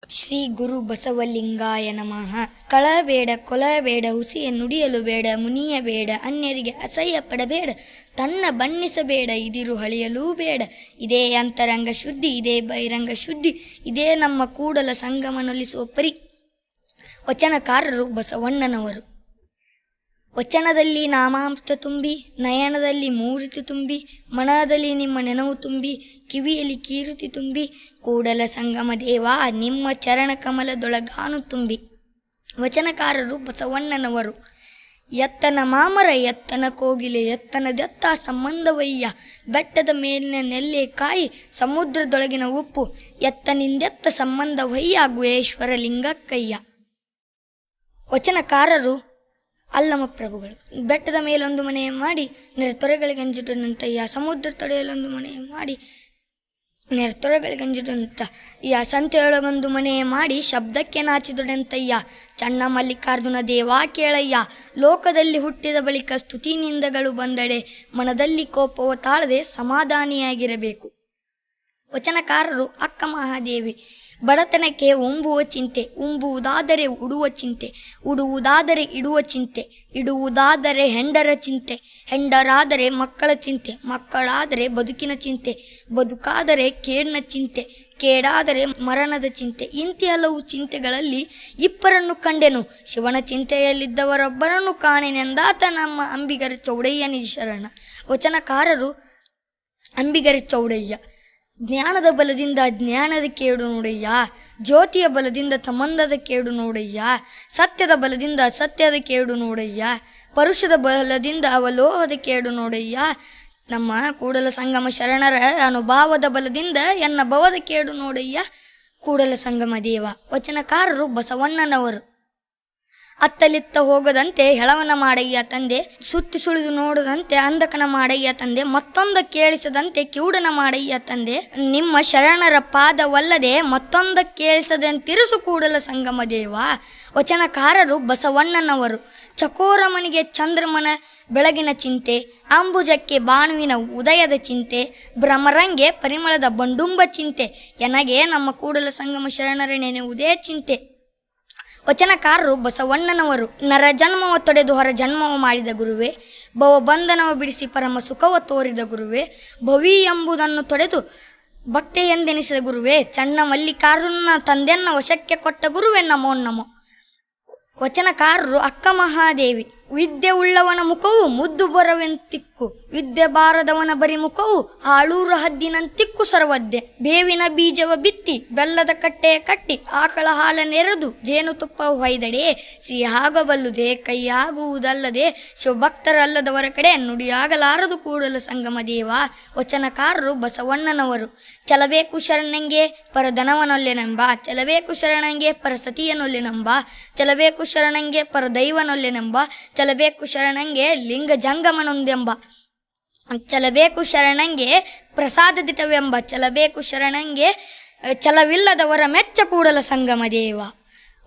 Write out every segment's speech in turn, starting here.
ಶ್ರೀ ಗುರು ಬಸವಲಿಂಗಾಯ ನಮಃ. ಕಳಬೇಡ, ಕೊಲಬೇಡ, ಹುಸಿಯ ನುಡಿಯಲು ಬೇಡ, ಮುನಿಯಬೇಡ, ಅನ್ಯರಿಗೆ ಅಸಹ್ಯ ಪಡಬೇಡ, ತನ್ನ ಬಣ್ಣಿಸಬೇಡ, ಇದಿರು ಹಳಿಯಲೂ ಬೇಡ. ಇದೇ ಅಂತರಂಗ ಶುದ್ಧಿ, ಇದೇ ಬಹಿರಂಗ ಶುದ್ಧಿ, ಇದೇ ನಮ್ಮ ಕೂಡಲ ಸಂಗಮನೊಲಿಸುವ ಪರಿ. ವಚನಕಾರರು ಬಸವಣ್ಣನವರು. ವಚನದಲ್ಲಿ ನಾಮಾಂಶ ತುಂಬಿ, ನಯನದಲ್ಲಿ ಮೂರ್ತಿ ತುಂಬಿ, ಮನದಲ್ಲಿ ನಿಮ್ಮ ನೆನವು ತುಂಬಿ, ಕಿವಿಯಲ್ಲಿ ಕೀರುತಿ ತುಂಬಿ, ಕೂಡಲ ಸಂಗಮ ದೇವ ನಿಮ್ಮ ಚರಣ ಕಮಲದೊಳಗಾನು ತುಂಬಿ. ವಚನಕಾರರು ಬಸವಣ್ಣನವರು. ಎತ್ತನ ಮಾಮರ, ಎತ್ತನ ಕೋಗಿಲೆ, ಎತ್ತನದೆತ್ತ ಸಂಬಂಧವಯ್ಯ, ಬೆಟ್ಟದ ಮೇಲಿನ ನೆಲ್ಲೆ ಕಾಯಿ, ಸಮುದ್ರದೊಳಗಿನ ಉಪ್ಪು, ಎತ್ತನಿಂದೆತ್ತ ಸಂಬಂಧವಯ್ಯ, ಗುಹೇಶ್ವರ ಲಿಂಗಕ್ಕಯ್ಯ. ವಚನಕಾರರು ಅಲ್ಲಮ ಪ್ರಭುಗಳು. ಬೆಟ್ಟದ ಮೇಲೊಂದು ಮನೆ ಮಾಡಿ ನೆರೆತೊರೆಗಳಿಗಂಜಿಡನಂತಯ್ಯ, ಸಮುದ್ರ ತಡೆಯಲೊಂದು ಮನೆ ಮಾಡಿ ನೆರೆತೊರೆಗಳಿಗಂಜಿಡನಂತ, ಸಂತೆಯೊಳಗೊಂದು ಮನೆ ಮಾಡಿ ಶಬ್ದಕ್ಕೆ ನಾಚಿದೊಡಂತಯ್ಯ. ಚನ್ನ ಮಲ್ಲಿಕಾರ್ಜುನ ದೇವ ಕೇಳಯ್ಯ, ಲೋಕದಲ್ಲಿ ಹುಟ್ಟಿದ ಬಳಿಕ ಸ್ತುತಿನಿಂದಗಳು ಬಂದಡೆ, ಮನದಲ್ಲಿ ಕೋಪವ ತಾಳದೆ ಸಮಾಧಾನಿಯಾಗಿರಬೇಕು. ವಚನಕಾರರು ಅಕ್ಕ ಮಹಾದೇವಿ. ಬಡತನಕ್ಕೆ ಉಂಬುವ ಚಿಂತೆ, ಉಂಬುವುದಾದರೆ ಉಡುವ ಚಿಂತೆ, ಉಡುವುದಾದರೆ ಇಡುವ ಚಿಂತೆ, ಇಡುವುದಾದರೆ ಹೆಂಡರ ಚಿಂತೆ, ಹೆಂಡರಾದರೆ ಮಕ್ಕಳ ಚಿಂತೆ, ಮಕ್ಕಳಾದರೆ ಬದುಕಿನ ಚಿಂತೆ, ಬದುಕಾದರೆ ಕೇಡಿನ ಚಿಂತೆ, ಕೇಡಾದರೆ ಮರಣದ ಚಿಂತೆ. ಇಂತಿ ಹಲವು ಚಿಂತೆಗಳಲ್ಲಿ ಇಬ್ಬರನ್ನು ಕಂಡೆನು, ಶಿವನ ಚಿಂತೆಯಲ್ಲಿದ್ದವರೊಬ್ಬರನ್ನು ಕಾಣೆನೆಂದಾತ ನಮ್ಮ ಅಂಬಿಗರ ಚೌಡಯ್ಯ ನಿಜ ಶರಣ. ವಚನಕಾರರು ಅಂಬಿಗರ ಚೌಡಯ್ಯ. ಜ್ಞಾನದ ಬಲದಿಂದ ಜ್ಞಾನದ ಕೇಡು ನೋಡಯ್ಯ, ಜ್ಯೋತಿಯ ಬಲದಿಂದ ತಮಂದದ ಕೇಡು ನೋಡಯ್ಯ, ಸತ್ಯದ ಬಲದಿಂದ ಸತ್ಯದ ಕೇಡು ನೋಡಯ್ಯ, ಪರುಷದ ಬಲದಿಂದ ಅವಲೋಹದ ಕೇಡು ನೋಡಯ್ಯ. ನಮ್ಮ ಕೂಡಲ ಸಂಗಮ ಶರಣರ ಅನುಭಾವದ ಬಲದಿಂದ ಎನ್ನ ಭವದ ಕೇಡು ನೋಡಯ್ಯ, ಕೂಡಲ ಸಂಗಮ ದೇವ. ವಚನಕಾರರು ಬಸವಣ್ಣನವರು. ಅತ್ತಲಿತ್ತ ಹೋಗದಂತೆ ಹೆಳವನ ಮಾಡಯ್ಯ ತಂದೆ, ಸುತ್ತಿ ಸುಳಿದು ನೋಡದಂತೆ ಅಂಧಕನ ಮಾಡಯ್ಯ ತಂದೆ, ಮತ್ತೊಂದ ಕೇಳಿಸದಂತೆ ಕಿವುಡನ ಮಾಡಯ್ಯ ತಂದೆ, ನಿಮ್ಮ ಶರಣರ ಪಾದವಲ್ಲದೆ ಮತ್ತೊಂದ ಕೇಳಿಸದಂತಿರಿಸು ಕೂಡಲ ಸಂಗಮ ದೇವ. ವಚನಕಾರರು ಬಸವಣ್ಣನವರು. ಚಕೋರಮನಿಗೆ ಚಂದ್ರಮನ ಬೆಳಗಿನ ಚಿಂತೆ, ಅಂಬುಜಕ್ಕೆ ಭಾನುವಿನ ಉದಯದ ಚಿಂತೆ, ಭ್ರಮರಂಗೆ ಪರಿಮಳದ ಬಂಡುಂಬ ಚಿಂತೆ, ಎನಗೆ ನಮ್ಮ ಕೂಡಲ ಸಂಗಮ ಶರಣರ ನೆನೆಯುವುದೇ ಚಿಂತೆ. ವಚನಕಾರರು ಬಸವಣ್ಣನವರು. ನರ ಜನ್ಮವ ತೊಡೆದು ಹೊರ ಜನ್ಮವ ಮಾಡಿದ ಗುರುವೇ, ಭವಬಂಧನವ ಬಿಡಿಸಿ ಪರಮ ಸುಖವ ತೋರಿದ ಗುರುವೇ, ಭವಿ ಎಂಬುದನ್ನು ತೊಡೆದು ಭಕ್ತಿ ಎಂದೆನಿಸಿದ ಗುರುವೇ, ಚನ್ನ ಮಲ್ಲಿಕಾರ್ಜುನ ತಂದೆಯನ್ನ ವಶಕ್ಕೆ ಕೊಟ್ಟ ಗುರುವೇ, ನಮೋ ನಮೋ. ವಚನಕಾರರು ಅಕ್ಕ ಮಹಾದೇವಿ. ವಿದ್ಯೆ ಉಳ್ಳವನ ಮುಖವು ಮುದ್ದು ಬರವೆಂತಿಕ್ಕು, ವಿದ್ಯೆ ಬಾರದವನ ಬರಿ ಮುಖವು ಹಾಳೂರು ಹದ್ದಿನಂತಿಕ್ಕು ಸರ್ವದ್ದೆ. ಬೇವಿನ ಬೀಜವ ಬಿತ್ತಿ ಬೆಲ್ಲದ ಕಟ್ಟೆಯ ಕಟ್ಟಿ, ಆಕಳ ಹಾಲ ನೆರೆದು ಜೇನುತುಪ್ಪ ಹೊಯ್ದಡೆ, ಸಿಹಿಯಾಗಬಲ್ಲುದೆ ಕೈಯಾಗುವುದಲ್ಲದೆ, ಶಿವಭಕ್ತರಲ್ಲದವರ ಕಡೆ ನುಡಿಯಾಗಲಾರದು ಕೂಡಲ ಸಂಗಮ ದೇವ. ವಚನಕಾರರು ಬಸವಣ್ಣನವರು. ಚಲಬೇಕು ಶರಣಂಗೆ ಪರಧನವನೊಲ್ಲೆನೆಂಬ, ಚಲಬೇಕು ಶರಣಂಗೆ ಪರ ಸತಿಯನೊಲ್ಲೆನೆಂಬ, ಚಲಬೇಕು ಶರಣಂಗೆ ಪರ ದೈವನೊಲ್ಲೆನೆಂಬ, ಚಲಬೇಕು ಶರಣಂಗೆ ಲಿಂಗ ಜಂಗಮನೊಂದೆಂಬ, ಚಲಬೇಕು ಶರಣಂಗೆ ಪ್ರಸಾದದಿಟವೆಂಬ, ಚಲಬೇಕು ಶರಣಂಗೆ ಛಲವಿಲ್ಲದವರ ಮೆಚ್ಚ ಕೂಡಲ ಸಂಗಮ ದೇವ.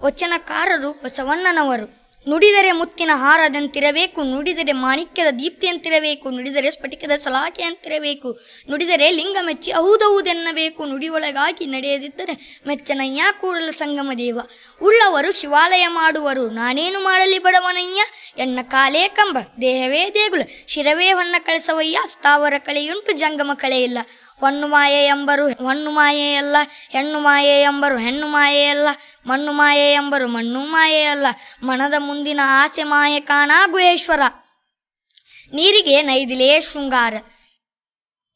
ವಚನಕಾರರು ಬಸವಣ್ಣನವರು. ನುಡಿದರೆ ಮುತ್ತಿನ ಹಾರದಂತಿರಬೇಕು, ನುಡಿದರೆ ಮಾಣಿಕ್ಯದ ದೀಪ್ತಿಯಂತಿರಬೇಕು, ನುಡಿದರೆ ಸ್ಫಟಿಕದ ಸಲಾಕೆಯಂತಿರಬೇಕು, ನುಡಿದರೆ ಲಿಂಗ ಮೆಚ್ಚಿ ಹೌದೌದೆನ್ನಬೇಕು, ನುಡಿಯೊಳಗಾಗಿ ನಡೆಯದಿದ್ದರೆ ಮೆಚ್ಚನಯ್ಯ ಕೂಡಲ ಸಂಗಮ ದೇವ. ಉಳ್ಳವರು ಶಿವಾಲಯ ಮಾಡುವರು, ನಾನೇನು ಮಾಡಲಿ ಬಡವನಯ್ಯ, ಎನ್ನ ಕಾಲೇ ಕಂಬ ದೇಹವೇ ದೇಗುಲ, ಶಿರವೇ ಹೊನ್ನ ಕಳಿಸವಯ್ಯ, ಸ್ಥಾವರ ಕಳೆಯುಂಟು ಜಂಗಮ ಕಳೆಯಿಲ್ಲ. ಹೊನ್ನು ಮಾಯೆ ಎಂಬರು ಹೊನ್ನು ಮಾಯೆಯಲ್ಲ, ಹೆಣ್ಣು ಮಾಯೆ ಎಂಬರು ಹೆಣ್ಣು ಮಾಯೆಯಲ್ಲ, ಮಣ್ಣು ಮಾಯೆ ಎಂಬರು ಮಣ್ಣು ಮಾಯೆಯಲ್ಲ, ಮನದ ಮುಂದಿನ ಆಸೆ ಮಾಯೆ ಕಾಣ ಗುಹೇಶ್ವರ. ನೀರಿಗೆ ನೈದಿಲೇ ಶೃಂಗಾರ,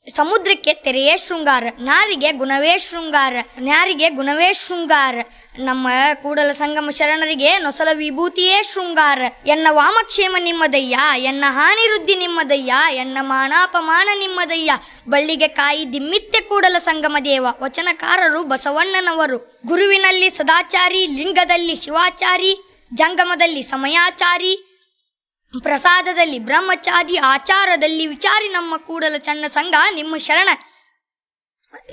ಸಮುದ್ರಕ್ಕೆ ತೆರೆಯೇ ಶೃಂಗಾರ, ನಾರಿಗೆ ಗುಣವೇ ಶೃಂಗಾರ, ನ್ಯಾರಿಗೆ ಗುಣವೇ ಶೃಂಗಾರ, ನಮ್ಮ ಕೂಡಲ ಸಂಗಮ ಶರಣರಿಗೆ ನೊಸಲ ವಿಭೂತಿಯೇ ಶೃಂಗಾರ. ಎನ್ನ ವಾಮಕ್ಷೇಮ ನಿಮ್ಮದಯ್ಯ, ಎನ್ನ ಹಾನಿ ವೃದ್ಧಿ ನಿಮ್ಮದಯ್ಯ, ಎನ್ನ ಮಾನಾಪಮಾನ ನಿಮ್ಮದಯ್ಯ, ಬಳ್ಳಿಗೆ ಕಾಯಿ ದಿಮ್ಮಿತ್ತೆ ಕೂಡಲ ಸಂಗಮ ದೇವ. ವಚನಕಾರರು ಬಸವಣ್ಣನವರು. ಗುರುವಿನಲ್ಲಿ ಸದಾಚಾರಿ, ಲಿಂಗದಲ್ಲಿ ಶಿವಾಚಾರಿ, ಜಂಗಮದಲ್ಲಿ ಸಮಯಾಚಾರಿ, ಪ್ರಸಾದದಲ್ಲಿ ಬ್ರಹ್ಮಚಾರಿ, ಆಚಾರದಲ್ಲಿ ವಿಚಾರಿ, ನಮ್ಮ ಕೂಡಲ ಚನ್ನ ಸಂಘ ನಿಮ್ಮ ಶರಣ.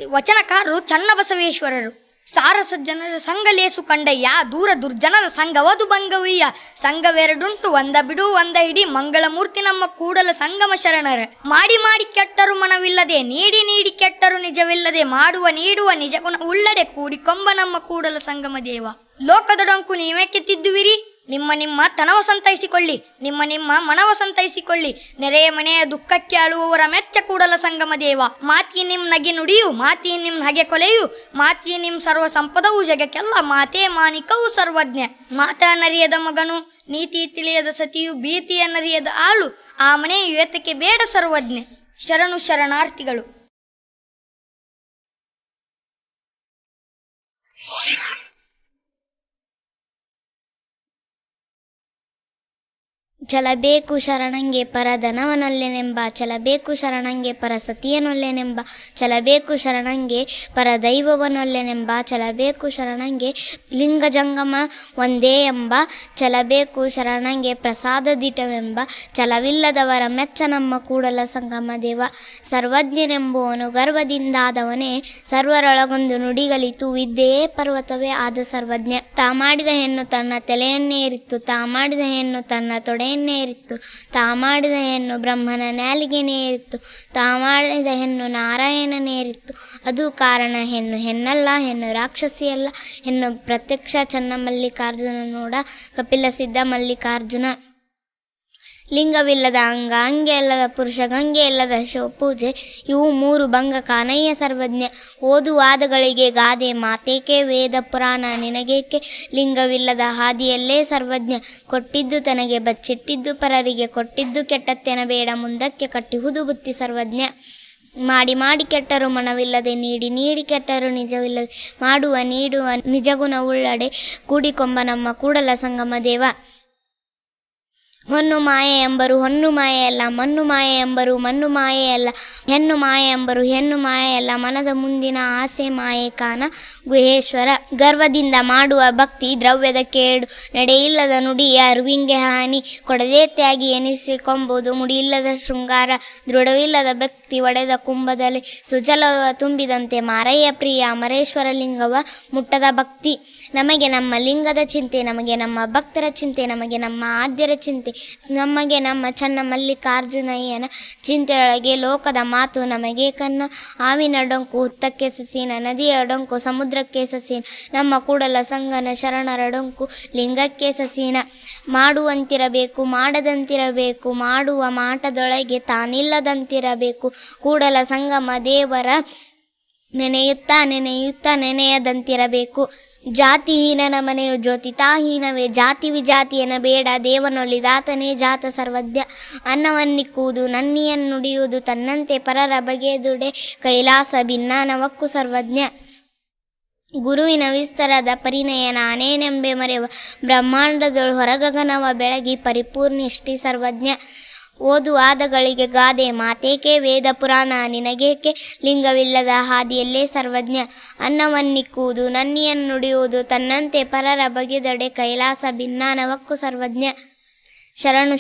ವಚನಕಾರರು ಚನ್ನ ಬಸವೇಶ್ವರರು. ಸಾರಸ ಜನರ ಸಂಘ ಲೇಸು ಕಂಡಯ್ಯ, ದೂರ ದುರ್ಜನರ ಸಂಘವದು ಭಂಗವಯ್ಯ. ಸಂಘವೆರಡುಂಟು ಒಂದ ಬಿಡು ಒಂದ ಹಿಡಿ, ಮಂಗಳಮೂರ್ತಿ ನಮ್ಮ ಕೂಡಲ ಸಂಗಮ ಶರಣರ. ಮಾಡಿ ಮಾಡಿ ಕೆಟ್ಟರು ಮನವಿಲ್ಲದೆ, ನೀಡಿ ನೀಡಿ ಕೆಟ್ಟರು ನಿಜವಿಲ್ಲದೆ, ಮಾಡುವ ನೀಡುವ ನಿಜಗುಣ ಉಳ್ಳಡೆ, ಕೂಡಿಕೊಂಬ ನಮ್ಮ ಕೂಡಲ ಸಂಗಮ ದೇವ. ಲೋಕದ ಡೊಂಕು ನೀವೇಕೆ ತಿದ್ದುವಿರಿ, ನಿಮ್ಮ ನಿಮ್ಮ ತನವ ಸಂತೈಸಿಕೊಳ್ಳಿ, ನಿಮ್ಮ ನಿಮ್ಮ ಮನವ ಸಂತೈಸಿಕೊಳ್ಳಿ. ನೆರೆಯ ಮನೆಯ ದುಃಖಕ್ಕೆ ಅಳುವವರ ಮೆಚ್ಚ ಕೂಡಲ ಸಂಗಮ ದೇವ. ಮಾತಿ ನಿಮ್ ನಗೆ ನುಡಿಯು, ಮಾತಿ ನಿಮ್ ಹಗೆ ಕೊಲೆಯು, ಮಾತಿ ನಿಮ್ ಸರ್ವ ಸಂಪದವು, ಜಗಕ್ಕೆಲ್ಲ ಮಾತೇ ಮಾಣಿಕವು ಸರ್ವಜ್ಞ. ಮಾತನರಿಯದ ಮಗನು, ನೀತಿ ತಿಳಿಯದ ಸತಿಯು, ಭೀತಿಯನ್ನರಿಯದ ಆಳು, ಆ ಮನೆಯು ಏತಕ್ಕೆ ಬೇಡ ಸರ್ವಜ್ಞೆ. ಶರಣು ಶರಣಾರ್ಥಿಗಳು. ಚಲಬೇಕು ಶರಣಂಗೆ ಪರ ಧನವನೊಲ್ಲೆನೆಂಬ, ಚಲಬೇಕು ಶರಣಂಗೆ ಪರ ಸತಿಯನೊಲ್ಲೆನೆಂಬ, ಚಲಬೇಕು ಶರಣಂಗೆ ಪರ ದೈವವನೊಲ್ಲೆನೆಂಬ, ಚಲಬೇಕು ಶರಣಂಗೆ ಲಿಂಗ ಜಂಗಮ ಒಂದೇ ಎಂಬ, ಚಲಬೇಕು ಶರಣಂಗೆ ಪ್ರಸಾದದಿಟವೆಂಬ, ಚಲವಿಲ್ಲದವರ ಮೆಚ್ಚ ನಮ್ಮ ಕೂಡಲ ಸಂಗಮ ದೇವ. ಸರ್ವಜ್ಞನೆಂಬುವನು ಗರ್ವದಿಂದಾದವನೇ, ಸರ್ವರೊಳಗೊಂದು ನುಡಿಗಲಿತು, ವಿದ್ಯೆಯೇ ಪರ್ವತವೇ ಆದ ಸರ್ವಜ್ಞ. ತಾ ಮಾಡಿದ ಹೆಣ್ಣು ತನ್ನ ತಲೆಯನ್ನೇ ಇರಿತ್ತು, ತಾ ಮಾಡಿದ ಹೆಣ್ಣು ತನ್ನ ತೊಡೆಯನ್ನೇ ಇರಿತ್ತು, ತಾ ಮಾಡಿದ ಹೆಣ್ಣು ಬ್ರಹ್ಮನ ನಾಲಿಗೆನೇ ಇರಿತ್ತು, ತಾ ಮಾಡಿದ ಹೆಣ್ಣು ನಾರಾಯಣನೇ ಇರಿತ್ತು. ಅದು ಕಾರಣ ಹೆಣ್ಣು ಹೆಣ್ಣಲ್ಲ, ಹೆಣ್ಣು ರಾಕ್ಷಸಿಯಲ್ಲ, ಹೆಣ್ಣು ಪ್ರತ್ಯಕ್ಷ ಚನ್ನಮಲ್ಲಿಕಾರ್ಜುನ ನೋಡ ಕಪಿಲ ಸಿದ್ಧ ಮಲ್ಲಿಕಾರ್ಜುನ. ಲಿಂಗವಿಲ್ಲದ ಅಂಗ, ಅಂಗೆ ಅಲ್ಲದ ಪುರುಷ, ಗಂಗೆ ಇಲ್ಲದ ಶಿವಪೂಜೆ, ಇವು ಮೂರು ಭಂಗ ಕಾನಯ್ಯ ಸರ್ವಜ್ಞ. ಓದುವಾದಗಳಿಗೆ ಗಾದೆ ಮಾತೇಕೆ, ವೇದ ಪುರಾಣ ನಿನಗೇಕೆ, ಲಿಂಗವಿಲ್ಲದ ಹಾದಿಯಲ್ಲೇ ಸರ್ವಜ್ಞ. ಕೊಟ್ಟಿದ್ದು ತನಗೆ ಬಚ್ಚಿಟ್ಟಿದ್ದು ಪರರಿಗೆ, ಕೊಟ್ಟಿದ್ದು ಕೆಟ್ಟತ್ತೆನಬೇಡ ಮುಂದಕ್ಕೆ, ಕಟ್ಟಿಹುದು ಬುತ್ತಿ ಸರ್ವಜ್ಞ. ಮಾಡಿ ಮಾಡಿ ಕೆಟ್ಟರು ಮನವಿಲ್ಲದೆ, ನೀಡಿ ನೀಡಿ ಕೆಟ್ಟರು ನಿಜವಿಲ್ಲದೆ, ಮಾಡುವ ನೀಡುವ ನಿಜಗುಣ ಉಳ್ಳಡೆ, ಕೂಡಿಕೊಂಬ ನಮ್ಮ ಕೂಡಲ ಸಂಗಮ ದೇವ. ಹೊನ್ನು ಮಾಯೆ ಎಂಬರು ಹೊನ್ನು ಮಾಯೆಯಲ್ಲ, ಮಣ್ಣು ಮಾಯೆ ಎಂಬರು ಮಣ್ಣು ಮಾಯೆಯಲ್ಲ, ಹೆಣ್ಣು ಮಾಯೆ ಎಂಬರು ಹೆಣ್ಣು ಮಾಯೆಯಲ್ಲ, ಮನದ ಮುಂದಿನ ಆಸೆ ಮಾಯೆ ಕಾನ ಗುಹೇಶ್ವರ. ಗರ್ವದಿಂದ ಮಾಡುವ ಭಕ್ತಿ ದ್ರವ್ಯದ ಕೇಡು, ನಡೆಯಿಲ್ಲದ ನುಡಿಯ ಅರಿವಿಂಗೆ ಹಾನಿ, ಕೊಡದೆ ತ್ಯಾಗಿ ಎನಿಸಿಕೊಂಬುದು ಮುಡಿಯಿಲ್ಲದ ಶೃಂಗಾರ, ದೃಢವಿಲ್ಲದ ಭಕ್ತಿ ಒಡೆದ ಕುಂಭದಲ್ಲಿ ಸುಜಲವ ತುಂಬಿದಂತೆ, ಮಾರಯ್ಯ ಪ್ರಿಯ ಅಮರೇಶ್ವರ ಲಿಂಗವ ಮುಟ್ಟದ ಭಕ್ತಿ. ನಮಗೆ ನಮ್ಮ ಲಿಂಗದ ಚಿಂತೆ, ನಮಗೆ ನಮ್ಮ ಭಕ್ತರ ಚಿಂತೆ, ನಮಗೆ ನಮ್ಮ ಆದ್ಯರ ಚಿಂತೆ, ನಮಗೆ ನಮ್ಮ ಚನ್ನ ಮಲ್ಲಿಕಾರ್ಜುನಯ್ಯನ ಚಿಂತೆಯೊಳಗೆ ಲೋಕದ ಮಾತು ನಮಗೆ ಕನ್ನ. ಆವಿನ ಡೊಂಕು ಹುತ್ತಕ್ಕೆ ಸಸೀನ, ನದಿಯ ಡೊಂಕು ಸಮುದ್ರಕ್ಕೆ ಸಸೀನ, ನಮ್ಮ ಕೂಡಲ ಸಂಗನ ಶರಣರ ಡೊಂಕು ಲಿಂಗಕ್ಕೆ ಸಸೀನ. ಮಾಡುವಂತಿರಬೇಕು ಮಾಡದಂತಿರಬೇಕು, ಮಾಡುವ ಮಾಟದೊಳಗೆ ತಾನಿಲ್ಲದಂತಿರಬೇಕು, ಕೂಡಲ ಸಂಗಮ ದೇವರ ನೆನೆಯುತ್ತಾ ನೆನೆಯುತ್ತಾ ನೆನೆಯದಂತಿರಬೇಕು. ಜಾತಿಹೀನನ ಮನೆಯು ಜ್ಯೋತಿತಾಹೀನವೇ, ಜಾತಿ ವಿಜಾತಿ ಎನ್ನಬೇಡ, ದೇವನೊಲಿದಾತನೇ ಜಾತ ಸರ್ವಜ್ಞ. ಅನ್ನವನ್ನಿಕ್ಕುವುದು ನನ್ನಿಯನ್ನು ನುಡಿಯುವುದು, ತನ್ನಂತೆ ಪರರ ಬಗೆದುಡೆ, ಕೈಲಾಸ ಭಿನ್ನಾನವಕ್ಕೂ ಸರ್ವಜ್ಞ. ಗುರುವಿನ ವಿಸ್ತರದ ಪರಿಣಯ ನಾನೇನೆಂಬೆ ಮರೆವ, ಬ್ರಹ್ಮಾಂಡದೊಳು ಹೊರಗಗನವ ಬೆಳಗಿ ಪರಿಪೂರ್ಣಿಷ್ಟಿ ಸರ್ವಜ್ಞ. ಓದುವಾದಗಳಿಗೆ ಗಾದೆ ಮಾತೇಕೆ, ವೇದ ಪುರಾಣ ನಿನಗೇಕೆ, ಲಿಂಗವಿಲ್ಲದ ಹಾದಿಯಲ್ಲೇ ಸರ್ವಜ್ಞ. ಅನ್ನವನ್ನಿಕ್ಕುವುದು ನನ್ನಿಯನ್ನು ನುಡಿಯುವುದು, ತನ್ನಂತೆ ಪರರ ಬಗೆದೊಡೆ, ಕೈಲಾಸ ಭಿನ್ನಾನವಕ್ಕೂ ಸರ್ವಜ್ಞ. ಶರಣು